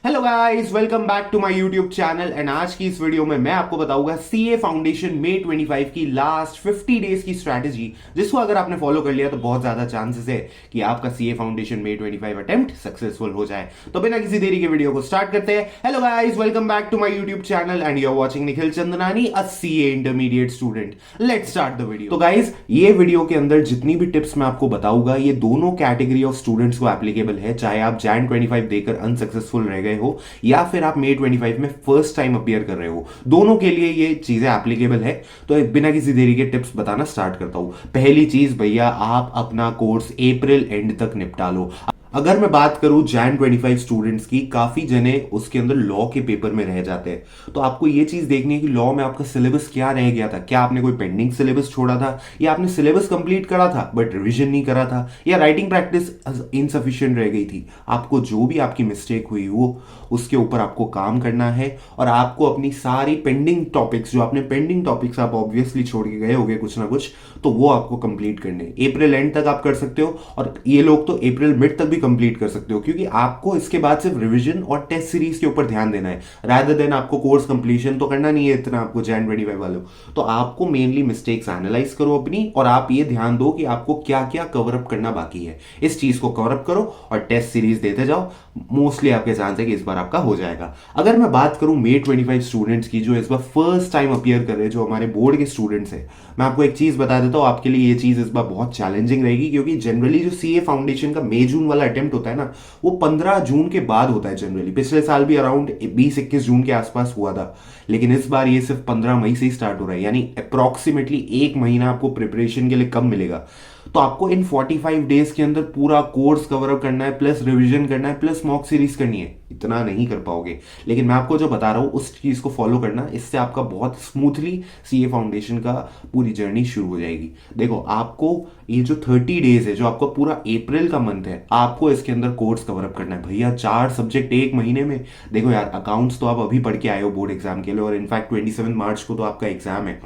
Hello guys, welcome back to my YouTube channel. And आज की इस वीडियो में मैं आपको बताऊंगा सीए फाउंडेशन मे 25 की लास्ट 50 डेज की स्ट्रैटेजी, जिसको अगर आपने फॉलो कर लिया तो बहुत ज्यादा चांसेस है कि आपका सीए फाउंडेशन मे 25 अटेम्प्ट सक्सेसफुल हो जाए। तो बिना किसी देरी के वीडियो को स्टार्ट करते हैं। Hello guys, welcome back to my YouTube channel and you are watching Nikhil Chandnani, a CA intermediate student. Let's start the video. तो गाइस, ये वीडियो के अंदर जितनी भी टिप्स मैं आपको बताऊंगा ये दोनों कैटेगरी ऑफ स्टूडेंट्स को एप्लीकेबल है, चाहे आप जैन 25 देकर अनसक्सेसफुल रह गए हो या फिर आप मे 25 में फर्स्ट टाइम अपीयर कर रहे हो, दोनों के लिए ये चीजें एप्लीकेबल है। तो बिना किसी देरी के टिप्स बताना स्टार्ट करता हूं। पहली चीज भैया, आप अपना कोर्स अप्रैल एंड तक निपटा लो। अगर मैं बात करूं जैन 25 स्टूडेंट्स की, काफी जने उसके अंदर लॉ के पेपर में रह जाते हैं। तो आपको ये चीज देखनी है कि लॉ में आपका सिलेबस क्या रह गया था। क्या आपने कोई पेंडिंग सिलेबस छोड़ा था, या आपने सिलेबस कंप्लीट करा था बट रिवीजन नहीं करा था, या राइटिंग प्रैक्टिस इनसफिशिएंट रह गई थी। आपको जो भी आपकी मिस्टेक हुई वो उसके ऊपर आपको काम करना है, और आपको अपनी सारी पेंडिंग टॉपिक्स, जो आपने पेंडिंग टॉपिक्स आप ऑब्वियसली छोड़ के गए होगे कुछ ना कुछ, तो वो आपको कंप्लीट करने अप्रैल एंड तक आप कर सकते हो। और ये लोग तो अप्रैल मिड तक भी कंप्लीट कर सकते हो, क्योंकि आपको इसके बाद सिर्फ रिवीजन और टेस्ट सीरीज के ऊपर ध्यान देना है, रादर देन आपको कोर्स कंप्लीशन तो करना नहीं है इतना आपको जैन 25 वालों। तो आपको मेनली मिस्टेक्स एनालाइज करो अपनी, और आप ये ध्यान दो कि आपको क्या क्या कवर अप करना बाकी है। इस चीज को कवर अप करो और टेस्ट सीरीज देते जाओ। मोस्टली आपके चांस है कि इस बार आपका हो जाएगा। अगर मैं बात करूं मे 25 स्टूडेंट्स की जो इस बार फर्स्ट टाइम अपीयर कर रहे हैं, जो हमारे बोर्ड के स्टूडेंट्स हैं, मैं आपको एक चीज बता देता हूं, आपके लिए ये चीज इस बार बहुत चैलेंजिंग रहेगी, क्योंकि जनरली जो सीए फाउंडेशन का मई जून वाला अटेम्प्ट होता है ना, वो 15 जून के बाद होता है जनरली। पिछले साल भी अराउंड 20-21 जून के आसपास हुआ था, लेकिन इस बार ये सिर्फ 15 मई से ही स्टार्ट हो रहा है, यानी अप्रॉक्सीमेटली एक महीना आपको प्रिपरेशन के लिए कम मिलेगा। तो आपको इन 45 डेज के अंदर पूरा कोर्स कवर अप करना है, प्लस रिवीजन करना है, प्लस मॉक सीरीज करनी है। इतना नहीं कर पाओगे, लेकिन मैं आपको जो बता रहा हूं उस चीज को फॉलो करना, इससे आपका बहुत स्मूथली सीए फाउंडेशन का पूरी जर्नी शुरू हो जाएगी। देखो, आपको ये जो 30 डेज है, जो आपका पूरा अप्रैल का मंथ है, आपको इसके अंदर कोर्स कवर अप करना है भैया। 4 सब्जेक्ट एक महीने में। देखो यार, अकाउंट्स तो आप अभी पढ़ के आए हो बोर्ड एग्जाम के लिए, और इनफैक्ट 27 मार्च को तो आपका एग्जाम है,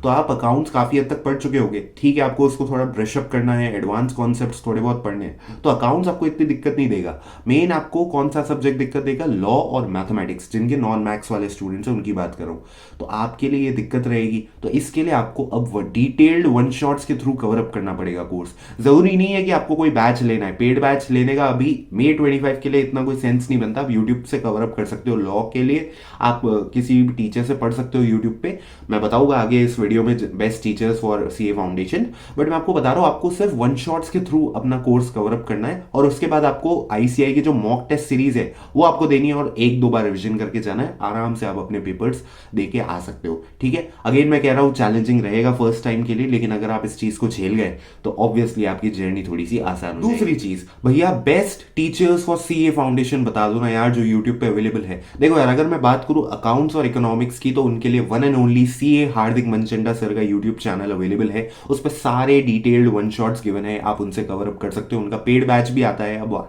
तो आप अकाउंट्स काफी हद तक पढ़ चुके होगे। ठीक है, आपको उसको थोड़ा ब्रश अप करना है, एडवांस कॉन्सेप्ट्स थोड़े बहुत पढ़ने हैं, तो अकाउंट्स आपको इतनी दिक्कत नहीं देगा। मेन आपको कौन सा सब्जेक्ट दिक्कत देगा? लॉ और मैथमेटिक्स, जिनके नॉन मैथ्स वाले स्टूडेंट्स हैं उनकी बात करूं, तो आपके लिए ये दिक्कत रहेगी। तो इसके लिए आपको अब डिटेल्ड वन शॉट्स के थ्रू कवर अप करना पड़ेगा कोर्स। जरूरी नहीं है कि आपको कोई बैच लेना है, पेड बैच लेने का अभी मे 25 के लिए इतना कोई सेंस नहीं बनता। आप यूट्यूब से कवर अप कर सकते हो। लॉ के लिए आप किसी भी टीचर से पढ़ सकते हो यूट्यूब पे। मैं बताऊंगा आगे इस वीडियो में best teachers for CA foundation, but मैं आपको बता रहा हूं आपको सिर्फ वन शॉट्स के थ्रू अपना कोर्स कवर अप करना है, और उसके बाद आपको आईसीआई की जो मॉक टेस्ट सीरीज है वो आपको देनी है, और एक दो बार रिवीजन करके जाना है। आराम से आप अपने पेपर्स देके आ सकते हो। ठीक है, अगेन मैं कह रहा हूं चैलेंजिंग रहेगा फर्स्ट टाइम के लिए, लेकिन अगर आप इस चीज को झेल गए तो ऑब्वियसली आपकी जर्नी थोड़ी सी आसान हो जाएगी। दूसरी चीज भैया, best teachers for CA foundation बता दो ना यार, जो यूट्यूब पे अवेलेबल है। देखो यार, अगर मैं बात करूं अकाउंट्स और इकोनॉमिक्स की, तो उनके लिए one and only CA Hardik Manchanda sir का यूट्यूब चैनल अवेलेबल है। उस पर सारे डिटेल्ड वन शॉट्स गिवन है, आप उनसे कवर अप कर सकते हो। उनका पेड बैच भी आता है अब,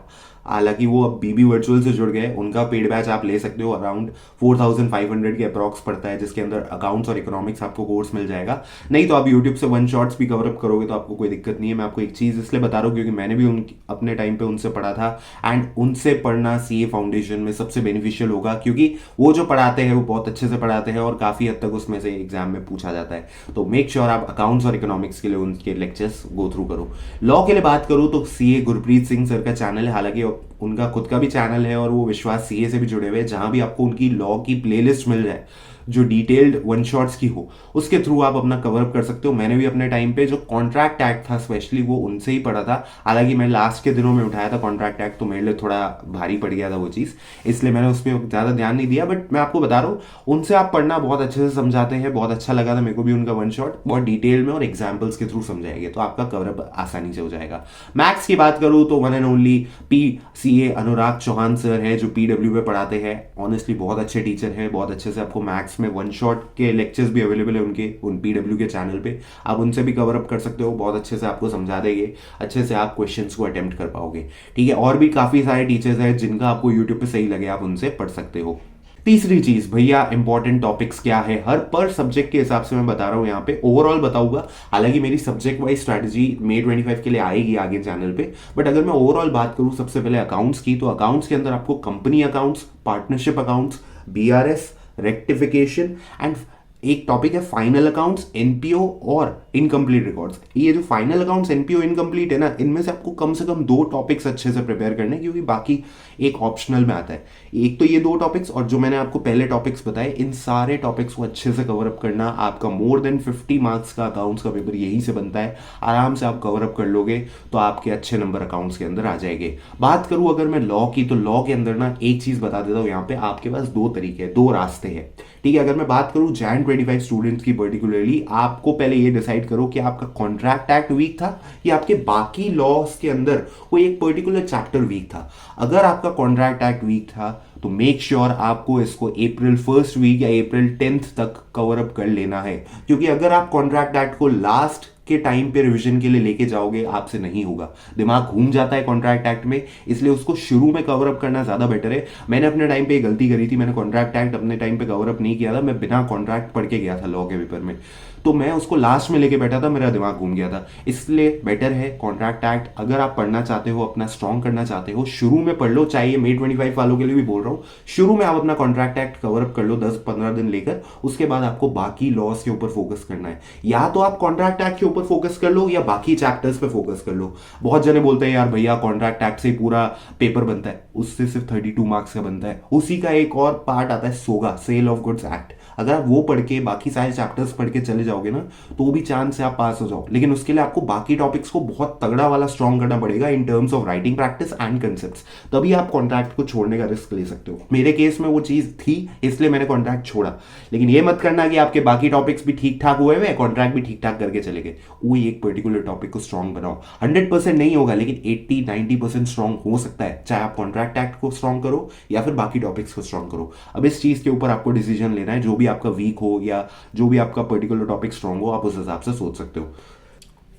हालांकि वो अब बीबी वर्चुअल से जुड़ गए। उनका पेड बैच आप ले सकते हो, अराउंड 4500 के अप्रॉक्स पड़ता है, जिसके अंदर अकाउंट्स और इकोनॉमिक्स आपको कोर्स मिल जाएगा। नहीं तो आप यूट्यूब से वन शॉट्स भी कवर अप करोगे तो आपको कोई दिक्कत नहीं है। मैं आपको एक चीज इसलिए बता रहा हूँ क्योंकि मैंने भी अपने टाइम पे उनसे पढ़ा था, एंड उनसे पढ़ना सीए फाउंडेशन में सबसे बेनिफिशियल होगा, क्योंकि वो जो पढ़ाते हैं वो बहुत अच्छे से पढ़ाते हैं, और काफी हद तक उसमें से एग्जाम में पूछा जाता है। तो मेक श्योर आप अकाउंट्स और इकोनॉमिक्स के लिए उनके लेक्चर्स गो थ्रू करो। लॉ के लिए बात करूँ तो सीए गुरप्रीत सिंह सर का चैनल है, हालांकि उनका खुद का भी चैनल है, और वो विश्वास सीए से भी जुड़े हुए हैं, जहां भी आपको उनकी लॉ की प्लेलिस्ट मिल जाए जो डिटेल्ड वन शॉट्स की हो, उसके थ्रू आप अपना कवर अप कर सकते हो। मैंने भी अपने टाइम पे जो कॉन्ट्रैक्ट एक्ट था स्पेशली, वो उनसे ही पढ़ा था। हालांकि मैं लास्ट के दिनों में उठाया था कॉन्ट्रैक्ट एक्ट, तो मेरे लिए थोड़ा भारी पड़ गया था वो चीज़, इसलिए मैंने उस पर ज़्यादा ध्यान नहीं दिया। बट मैं आपको बता रहा हूँ, उनसे आप पढ़ना, बहुत अच्छे से समझाते हैं, बहुत अच्छा लगा था मेरे को भी उनका वन शॉट, बहुत डिटेल में और एग्जाम्पल्स के थ्रू समझाएंगे, तो आपका कवर अप आसानी से हो जाएगा। मैथ्स की बात करूँ तो one and only PCA Anurag Chauhan sir है, जो PW पे पढ़ाते हैं। ऑनेस्टली बहुत अच्छे टीचर हैं, बहुत अच्छे से आपको मैथ्स में वन शॉट के लेक्चर्स भी अवेलेबल है उनके उन PW के चैनल पे, आप उनसे भी कवर अप कर सकते हो। बहुत अच्छे से आपको समझा देंगे, अच्छे से आप क्वेश्चंस को अटेम्प्ट कर पाओगे। ठीक है, और भी काफी सारे टीचर्स हैं जिनका आपको यूट्यूब पे सही लगे, आप उनसे पढ़ सकते हो। तीसरी चीज भैया, इंपॉर्टेंट टॉपिक्स क्या है, हर पर सब्जेक्ट के हिसाब से मैं बता रहा हूं, यहाँ पे ओवरऑल बताऊंगा। हालांकि मेरी सब्जेक्ट वाइज स्ट्रैटेजी May 25 के लिए आएगी आगे चैनल पे, बट अगर मैं ओवरऑल बात करूं सबसे पहले अकाउंट्स की, तो अकाउंट्स के अंदर आपको company accounts, partnership accounts, BRS, rectification and एक टॉपिक है फाइनल अकाउंट्स, एनपीओ और इनकम्प्लीट रिकॉर्ड्स। ये जो फाइनल अकाउंट्स, एनपीओ, इनकम्प्लीट है ना, इनमें से आपको कम से कम 2 टॉपिक्स अच्छे से प्रिपेयर करने हैं, क्योंकि बाकी एक ऑप्शनल में आता है। एक तो ये 2 टॉपिक्स, और जो मैंने आपको पहले टॉपिक्स बताए, इन सारे टॉपिक्स को अच्छे से कवर अप करना। आपका मोर देन 50 मार्क्स का अकाउंट्स का पेपर यही से बनता है। आराम से आप कवर अप कर लोगे तो आपके अच्छे नंबर अकाउंट्स के अंदर आ जाएंगे। बात करूं अगर मैं लॉ की, तो लॉ के अंदर ना एक चीज बता देता हूं, यहाँ पे आपके पास 2 तरीके हैं, 2 रास्ते हैं, ठीक है। अगर मैं बात करूं Jan 25 स्टूडेंट्स की पर्टिकुलरली, आपको पहले ये डिसाइड करो कि आपका कॉन्ट्रैक्ट एक्ट वीक था या आपके बाकी लॉस के अंदर कोई एक पर्टिकुलर चैप्टर वीक था। अगर आपका कॉन्ट्रैक्ट एक्ट वीक था तो मेक श्योर आपको इसको April 1st वीक या April 10th तक कवर अप कर लेना है, क्योंकि अगर आप कॉन्ट्रैक्ट एक्ट को लास्ट के टाइम पे रिवीजन के लिए लेके जाओगे, आपसे नहीं होगा, दिमाग घूम जाता है कॉन्ट्रैक्ट एक्ट में, इसलिए उसको शुरू में कवर अप करना ज्यादा बेटर है। मैंने अपने टाइम पे गलती करी थी, मैंने कॉन्ट्रैक्ट एक्ट अपने टाइम पे कवर अप नहीं किया था, मैं बिना कॉन्ट्रैक्ट पढ़ के गया था लॉ के पेपर में, तो मैं उसको लास्ट में लेके बैठा था, मेरा दिमाग घूम गया था। इसलिए बेटर है कॉन्ट्रैक्ट एक्ट, अगर आप पढ़ना चाहते हो, अपना स्ट्रॉन्ग करना चाहते हो, शुरू में पढ़ लो। चाहे May 25 वालों के लिए भी बोल रहा हूं, शुरू में आप अपना कॉन्ट्रैक्ट एक्ट कवर अप कर लो 10-15 दिन लेकर, उसके बाद आपको बाकी लॉस के ऊपर फोकस करना है। या तो आप कॉन्ट्रैक्ट एक्ट के ऊपर फोकस कर लो या बाकी चैप्टर्स पे फोकस कर लो। बहुत जने बोलते हैं यार भैया कॉन्ट्रैक्ट एक्ट से पूरा पेपर बनता है, उससे सिर्फ 32 मार्क्स का बनता है। उसी का एक और पार्ट आता है सोगा, सेल ऑफ गुड्स एक्ट, अगर आप वो पढ़ के बाकी सारे चैप्टर्स पढ़ के चले जाओगे ना, तो भी चांस है आप पास हो जाओ, लेकिन उसके लिए आपको बाकी टॉपिक्स को बहुत तगड़ा वाला स्ट्रॉन्ग करना पड़ेगा in terms of writing practice and concepts, तभी आप कॉन्ट्रैक्ट को छोड़ने का रिस्क ले सकते हो। मेरे केस में वो चीज थी, इसलिए मैंने कॉन्ट्रैक्ट छोड़ा। लेकिन ये मत करना कि आपके बाकी टॉपिक्स भी ठीक ठाक हुए हुए, कॉन्ट्रैक्ट भी ठीक ठाक करके चले गए। वही एक पर्टिकुलर टॉपिक को स्ट्रॉन्ग बनाओ। 100% नहीं होगा, लेकिन 80-90% स्ट्रॉन्ग हो सकता है, चाहे आप कॉन्ट्रैक्ट एक्ट को स्ट्रॉन्ग करो या फिर बाकी टॉपिक्स को स्ट्रॉन्ग करो। अब इस चीज के ऊपर आपको डिसीजन लेना है, जो भी आपका वीक हो या जो भी आपका पर्टिकुलर टॉपिक स्ट्रॉन्ग हो, आप उस हिसाब से सोच सकते हो।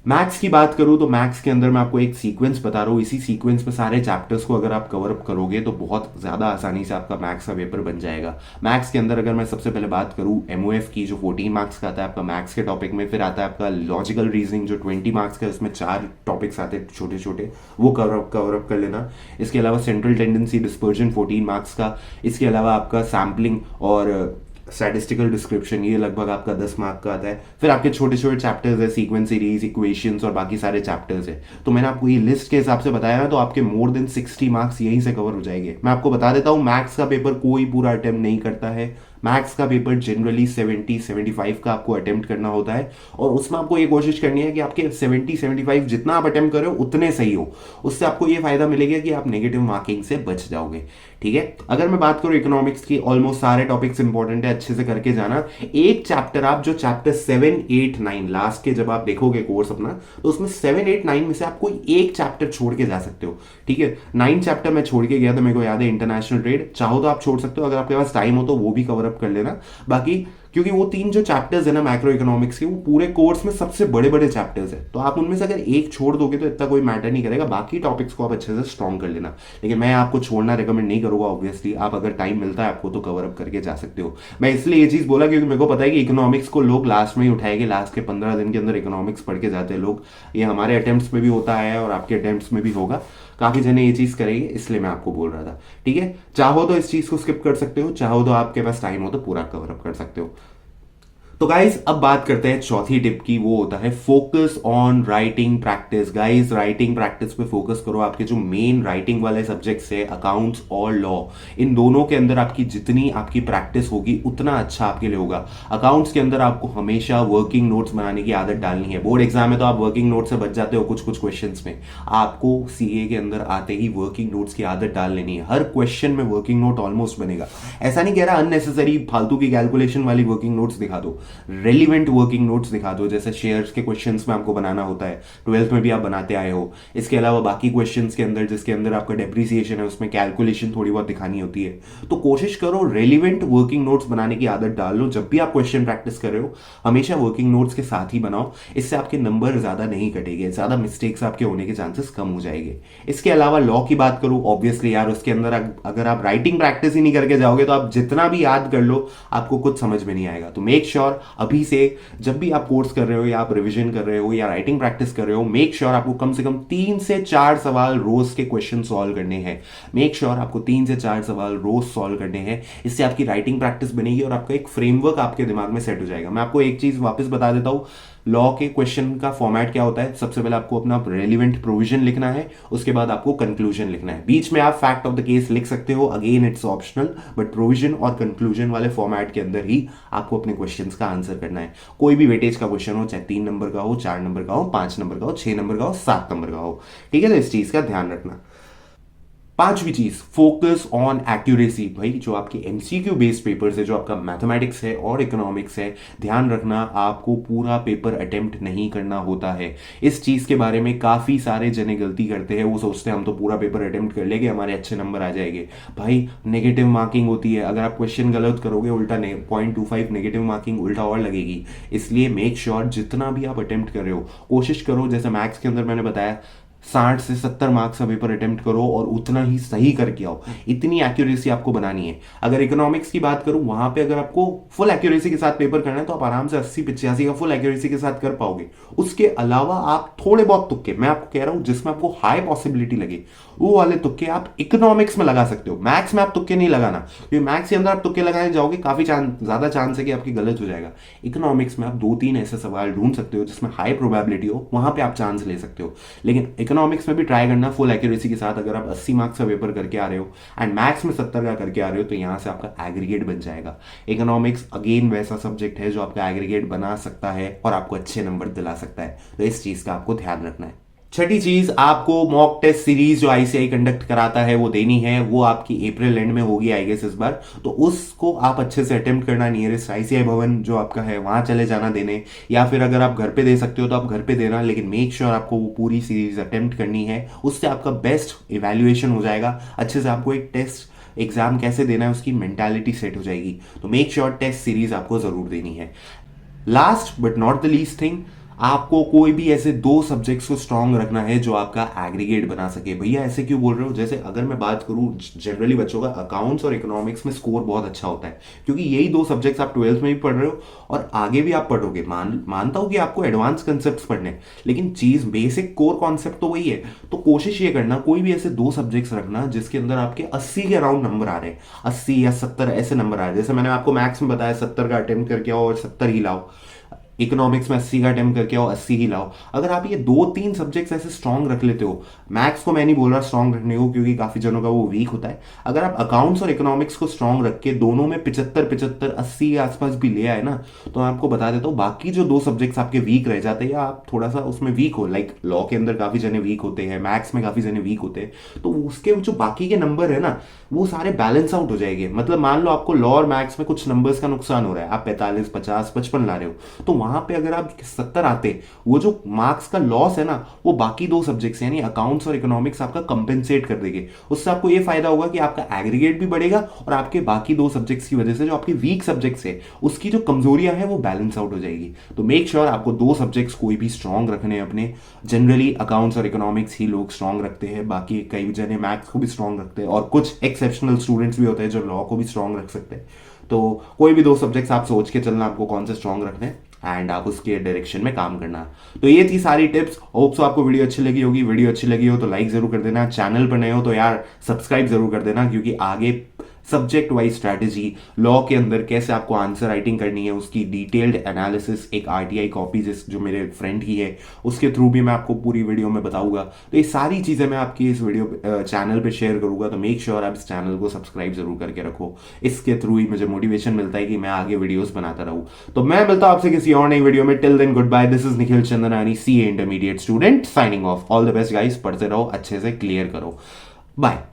मैथ्स की बात करूं तो मैथ्स के अंदर मैं आपको एक सीक्वेंस बता रहा हूं, इसी सीक्वेंस में सारे चैप्टर्स को अगर आप कवर अप करोगे तो बहुत ज्यादा आसानी से आपका मैथ्स का पेपर बन जाएगा। मैथ्स के अंदर अगर मैं सबसे पहले बात करूं एमओएफ की, जो 14 मार्क्स का आता है आपका मैथ्स के टॉपिक में, फिर आता है आपका लॉजिकल रीजनिंग जो 20 मार्क्स का है, उसमें 4 टॉपिक्स आते हैं छोटे छोटे, वो कवर अप कर लेना। इसके अलावा सेंट्रल टेंडेंसी डिस्पर्जन 14 मार्क्स का, इसके अलावा आपका सैम्पलिंग और स्टैटिस्टिकल डिस्क्रिप्शन, ये लगभग आपका 10 मार्क का आता है। फिर आपके छोटे छोटे चैप्टर्स है, सीक्वेंस सीरीज, इक्वेशंस और बाकी सारे चैप्टर्स है। तो मैंने आपको ये लिस्ट के हिसाब से बताया है, तो आपके मोर देन 60 मार्क्स यहीं से कवर हो जाएंगे। मैं आपको बता देता हूँ, मैथ्स का पेपर कोई पूरा अटेम्प्ट नहीं करता है। मैथ्स का पेपर जनरली 70-75 का आपको अटेम्प्ट करना होता है, और उसमें आपको ये कोशिश करनी है कि आपके 70-75 जितना आप अटेम्प्ट करो उतने सही हो। उससे आपको ये फायदा मिलेगा कि आप नेगेटिव मार्किंग से बच जाओगे, ठीक है। अगर मैं बात करूं इकोनॉमिक्स की, ऑलमोस्ट सारे टॉपिक्स इंपॉर्टेंट है, अच्छे से करके जाना। एक चैप्टर आप जो चैप्टर 7, 8, 9 लास्ट के जब आप देखोगे कोर्स अपना, तो उसमें 7, 8, 9 में से आप कोई एक चैप्टर छोड़ के जा सकते हो, ठीक है। 9 चैप्टर मैं छोड़ के गया था, मेरे को याद है, इंटरनेशनल ट्रेड। चाहो तो आप छोड़ सकते हो, अगर आपके पास टाइम हो तो वो भी कवर अप कर लेना। बाकी क्योंकि वो 3 जो चैप्टर्स है ना मैक्रो इकोनॉमिक्स के, वो पूरे कोर्स में सबसे बड़े बड़े चैप्टर्स है, तो आप उनमें से अगर एक छोड़ दोगे तो इतना कोई मैटर नहीं करेगा, बाकी टॉपिक्स को आप अच्छे से स्ट्रॉन्ग कर लेना। लेकिन मैं आपको छोड़ना रिकमेंड नहीं करूंगा, ऑब्वियसली आप अगर टाइम मिलता है आपको तो कवर अप करके जा सकते हो। मैं इसलिए ये चीज बोला क्योंकि मेरे को पता है कि इकोनॉमिक्स को लोग लास्ट में ही उठाएंगे, लास्ट के 15 दिन के अंदर इकोनॉमिक्स पढ़ के जाते हैं लोग। ये हमारे अटेम्प्ट्स में भी होता है और आपके अटेम्प्ट्स में भी होगा, काफी जने ये चीज करेंगे, इसलिए मैं आपको बोल रहा था, ठीक है। चाहो तो इस चीज को स्किप कर सकते हो, चाहो तो आपके पास टाइम हो तो पूरा कवर अप कर सकते हो। तो गाइज अब बात करते हैं चौथी टिप की, वो होता है focus on writing practice. Guys writing practice पे फोकस करो। आपके जो मेन राइटिंग वाले सब्जेक्ट्स है अकाउंट्स और लॉ, इन दोनों के अंदर आपकी जितनी आपकी प्रैक्टिस होगी उतना अच्छा आपके लिए होगा। अकाउंट्स के अंदर आपको हमेशा वर्किंग नोट्स बनाने की आदत डालनी है। बोर्ड एग्जाम में तो आप वर्किंग नोट से बच जाते हो कुछ कुछ क्वेश्चन में, आपको सीए के अंदर आते ही वर्किंग नोट्स की आदत डाल लेनी है। हर क्वेश्चन में वर्किंग नोट ऑलमोस्ट बनेगा। ऐसा नहीं कह रहा अननेसेसरी फालतू की कैलकुलेशन वाली वर्किंग नोट्स दिखा दो, रेलिवेंट वर्किंग नोट्स दिखा दो, जैसे शेयर्स के क्वेश्चंस में आपको बनाना होता है, 12th में भी आप बनाते आए हो। इसके अलावा बाकी क्वेश्चंस के अंदर जिसके अंदर आपका डेप्रिसिएशन है उसमें कैलकुलेशन थोड़ी बहुत दिखानी होती है। तो कोशिश करो रेलिवेंट वर्किंग नोट्स बनाने की आदत डाल लो। जब भी आप क्वेश्चन प्रैक्टिस कर रहे हो हमेशा वर्किंग नोट्स के साथ ही बनाओ, इससे आपके नंबर ज्यादा नहीं कटेंगे, ज्यादा मिस्टेक्स आपके होने के चांसेस कम हो जाएंगे। इसके अलावा लॉ की बात करूं, ऑब्वियसली यार उसके अंदर अगर आप राइटिंग प्रैक्टिस ही नहीं करके जाओगे तो आप जितना भी याद कर लो आपको कुछ समझ में नहीं आएगा। तो मेक श्योर अभी से जब भी आप कोर्स कर रहे हो या आप रिविजन कर रहे हो या राइटिंग प्रैक्टिस कर रहे हो, मेक श्योर आपको कम से कम 3 से 4 सवाल रोज के क्वेश्चन सॉल्व करने हैं। मेक श्योर आपको 3 से 4 सवाल रोज सॉल्व करने हैं। इससे आपकी राइटिंग प्रैक्टिस बनेगी और आपका एक फ्रेमवर्क आपके दिमाग में सेट हो जाएगा। मैं आपको एक चीज वापस बता देता हूं, लॉ के क्वेश्चन का फॉर्मेट क्या होता है। सबसे पहले आपको अपना रेलिवेंट प्रोविजन लिखना है, उसके बाद आपको कंक्लूजन लिखना है। बीच में आप फैक्ट ऑफ द केस लिख सकते हो, again it's optional, but provision और कंक्लूजन वाले फॉर्मेट के अंदर ही आपको अपने क्वेश्चंस का आंसर करना है। कोई भी वेटेज का क्वेश्चन हो, चाहे 3 नंबर का हो, 4 नंबर का हो, 5 नंबर का हो, 6 नंबर का हो, 7 नंबर का हो, ठीक है। तो इस चीज का ध्यान रखना। पांचवी चीज, फोकस ऑन एक्यूरेसी। भाई जो आपके एमसीक्यू बेस्ड पेपर्स है, जो आपका मैथमेटिक्स है और इकोनॉमिक्स है, ध्यान रखना आपको पूरा पेपर अटेम्प्ट नहीं करना होता है। इस चीज के बारे में काफी सारे जने गलती करते हैं, वो सोचते हैं हम तो पूरा पेपर अटेम्प्ट कर लेंगे, हमारे अच्छे नंबर आ जाएंगे। भाई नेगेटिव मार्किंग होती है, अगर आप क्वेश्चन गलत करोगे उल्टा 0.25 नेगेटिव मार्किंग उल्टा और लगेगी। इसलिए मेक श्योर जितना भी आप अटेम्प्ट कर रहे हो कोशिश करो, जैसे मैथ्स के अंदर मैंने बताया 60 से 70 मार्क्स का पेपर अटेम्प्ट करो और उतना ही सही करके आओ। इतनी एक्यूरेसी आपको बनानी है। अगर इकोनॉमिक्स की बात करूं, वहां पे अगर आपको फुल एक्यूरेसी के साथ पेपर करना है तो आप आराम से 80-85 का फुल एक्यूरेसी के साथ कर पाओगे। उसके अलावा आप थोड़े बहुत तुक्के, मैं आपको कह रहा हूं जिसमें आपको हाई पॉसिबिलिटी लगे वो वाले तुक्के आप इकोनॉमिक्स में लगा सकते हो। मैथ्स में आप तुक्के नहीं लगाना, क्योंकि मैथ्स के अंदर आप तुक्के लगाने जाओगे काफी ज्यादा चांस है कि आपकी गलत हो जाएगा। इकोनॉमिक्स में आप 2-3 ऐसे सवाल ढूंढ सकते हो जिसमें हाई प्रोबेबिलिटी हो, वहां पे आप चांस ले सकते हो। लेकिन इकोनॉमिक्स में भी ट्राई करना फुल एक्यूरेसी के साथ। अगर आप 80 मार्क्स का पेपर करके आ रहे हो एंड मैथ्स में 70 का करके आ रहे हो तो यहां से आपका एग्रीगेट बन जाएगा। इकोनॉमिक्स अगेन वैसा सब्जेक्ट है जो आपका एग्रीगेट बना सकता है और आपको अच्छे नंबर दिला सकता है। तो इस चीज का आपको ध्यान रखना है। छठी चीज, आपको मॉक टेस्ट सीरीज जो आईसीआई कंडक्ट कराता है वो देनी है। वो आपकी अप्रैल एंड में होगी आई गेस इस बार, तो उसको आप अच्छे से अटेम्प्ट करना। नियरेस्ट आईसीआई भवन जो आपका है वहां चले जाना देने, या फिर अगर आप घर पे दे सकते हो तो आप घर पे देना, लेकिन मेक श्योर आपको वो पूरी सीरीज अटेम्प्ट करनी है। उससे आपका बेस्ट इवैल्यूएशन हो जाएगा। अच्छे से आपको एक टेस्ट एग्जाम कैसे देना है उसकी मेंटालिटी सेट हो जाएगी। तो मेक श्योर टेस्ट सीरीज आपको जरूर देनी है। Last but not the least thing, आपको कोई भी ऐसे 2 सब्जेक्ट्स को स्ट्रांग रखना है जो आपका एग्रीगेट बना सके। भैया ऐसे क्यों बोल रहे हो? जैसे अगर मैं बात करूं जनरली बच्चों का अकाउंट्स और इकोनॉमिक्स में स्कोर बहुत अच्छा होता है, क्योंकि यही 2 सब्जेक्ट्स आप 12th में भी पढ़ रहे हो और आगे भी आप पढ़ोगे। मानता हूं कि आपको एडवांस कंसेप्ट पढ़ने, लेकिन चीज बेसिक कोर कॉन्सेप्ट तो वही है। तो कोशिश ये करना कोई भी ऐसे 2 सब्जेक्ट्स रखना जिसके अंदर आपके 80 के अराउंड नंबर आ रहे हैं, 80 या 70 ऐसे नंबर आ रहे हैं। जैसे मैंने आपको मैथ्स में बताया 70 का अटेम्प्ट करके आओ और 70 ही लाओ, इकोनॉमिक्स में 80 का अटेम्प्ट करके आओ 80 ही लाओ। अगर आप ये 2-3 सब्जेक्ट्स ऐसे स्ट्रांग रख लेते हो, मैथ्स को मैं नहीं बोल रहा स्ट्रांग रखने को क्योंकि काफी जनों का वो वीक होता है, अगर आप अकाउंट्स और इकोनॉमिक्स को स्ट्रांग रख के दोनों में 75-75 80 के आसपास भी ले आए ना, तो मैं आपको बता देता हूँ बाकी जो 2 सब्जेक्ट्स आपके वीक रह जाते हैं या आप थोड़ा सा उसमें वीक हो, लाइक लॉ के अंदर काफी जने वीक होते हैं, मैथ्स में काफी जने वीक होते हैं, तो उसके जो बाकी के नंबर है ना वो सारे बैलेंस आउट हो जाएंगे। मतलब मान लो आपको लॉ और मैथ्स में कुछ नंबर्स का नुकसान हो रहा है, आप 45, 50, 55 ला रहे हो, तो वहां पे अगर आप 70 आते, वो जो मार्क्स का लॉस है ना वो बाकी 2 सब्जेक्ट्स यानी अकाउंट्स और इकोनॉमिक्स आपका कंपेंसेट कर देंगे। उससे आपको ये फायदा होगा कि आपका एग्रीगेट भी बढ़ेगा और आपके बाकी 2 सब्जेक्ट्स की वजह से जो आपकी वीक सब्जेक्ट्स है उसकी जो कमजोरियां हैं वो बैलेंस आउट हो जाएगी। तो मेक श्योर आपको 2 सब्जेक्ट्स कोई भी स्ट्रांग रखने हैं अपने। जनरली अकाउंट्स और इकोनॉमिक्स ही लोग स्ट्रांग रखते हैं, बाकी कई जने मैथ्स को भी स्ट्रांग रखते हैं और कुछ एक्सेप्शनल स्टूडेंट्स भी होते हैं जो लॉ को भी स्ट्रांग रख सकते हैं। तो कोई भी 2 सब्जेक्ट्स आप सोच के चलना आपको कौन से स्ट्रांग रखने एंड आप उसके डायरेक्शन में काम करना। तो ये थी सारी टिप्स। होप सो आपको वीडियो अच्छी लगी होगी। वीडियो अच्छी लगी हो तो लाइक जरूर कर देना, चैनल पर नए हो तो यार सब्सक्राइब जरूर कर देना, क्योंकि आगे सब्जेक्ट वाइज स्ट्रैटेजी, लॉ के अंदर कैसे आपको आंसर राइटिंग करनी है उसकी डिटेल्ड एनालिसिस, एक आरटीआई कॉपी जो मेरे फ्रेंड की है उसके थ्रू भी मैं आपको पूरी वीडियो में बताऊंगा। तो ये सारी चीजें मैं आपकी इस वीडियो चैनल पे शेयर करूंगा। तो मेक श्योर आप इस चैनल को सब्सक्राइब जरूर करके रखो। इसके थ्रू ही मुझे मोटिवेशन मिलता है कि मैं आगे वीडियोस बनाता रहूं। तो मैं मिलता हूं आपसे किसी और नई वीडियो में। Till then good bye. This is Nikhil Chandnani, CA intermediate student, signing off. All the best guys, पढ़ते रहो, अच्छे से क्लियर करो। बाय।